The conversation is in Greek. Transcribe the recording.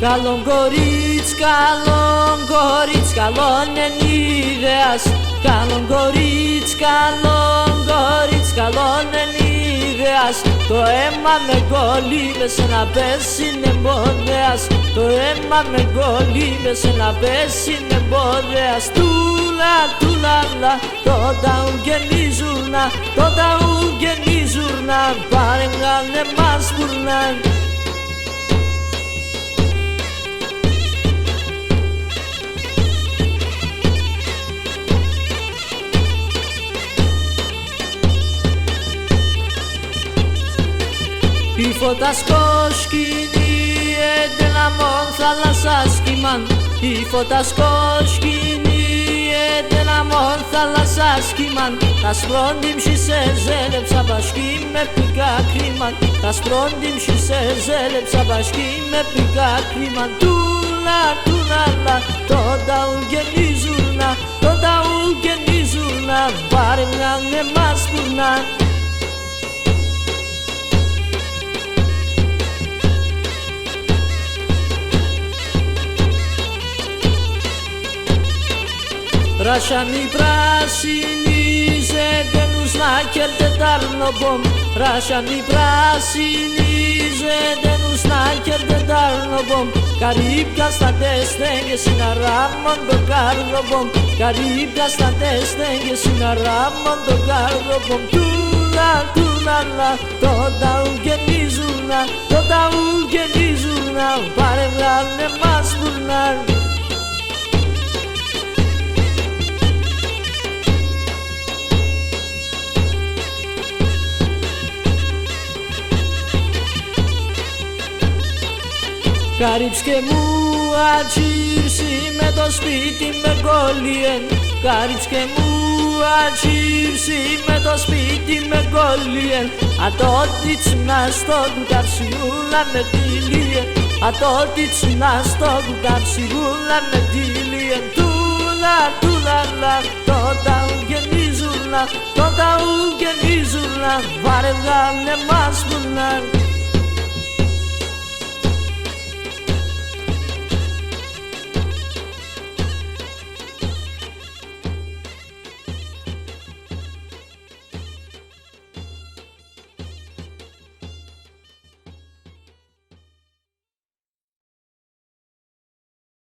Καλόν κορίτς, καλόν εν ιδέας. Καλόν κορίτς, καλόν εν ιδέας. Το αίμα με κολλήμεσαι να πέσει εμπόδεας. Το αίμα με κολλήμεσαι να πέσει εμπόδεας. Τούλα, τούλαλα, τότε ουγγενίζουρνα, τότε ουγγενίζουρνα. Παρεγάνε μας μπουρνάν. Η φωτασκόσκηνη εντελαμόν θάλασσας κυμάν. Η φωτασκόσκηνη εντελαμόν θάλασσας κυμάν. Τα σπρόντιμში σε ζέλεψα μπασκή με πικά κρίμαν. Τα σπρόντιμში σε ζέλεψα μπασκή με πικά κρίμαν. Τούλα, τούλαλα, τότε ουγγενίζουρνα, τότε ουγγενίζουρνα. Παρεγάνε μας πουρνά. Ράσανοι πράσινοι ζέντενους να κερδετάρνοπομ. Ράσανοι πράσινοι ζέντενους να κερδετάρνοπομ. Καρύπια στα τέστεγγες είναι ράμον το κάρδοπομ. Καρύπια στα τέστεγγες είναι ράμον το κάρδοπομ. Τούλα, τούλαλα, τότε ουγγενίζουρνα, τότε ουγγενίζουρνα. Παρεγάνε μας πουρνάν. Καρύψκε μου ατσίρσι με το σπίτι με κόλλιεν. Καρύψκε μου ατσίρσι με το σπίτι με κόλλιεν. Ατότιτς να στο κουταψιούλα με τίλιεν. Ατότιτς να στο κουταψιούλα με τίλιεν. Τούλα, τούλαλα, τότε ουγγενίζουρνα, τότε ουγγενίζουρνα. Βαρεγάνε μας πουρνάν.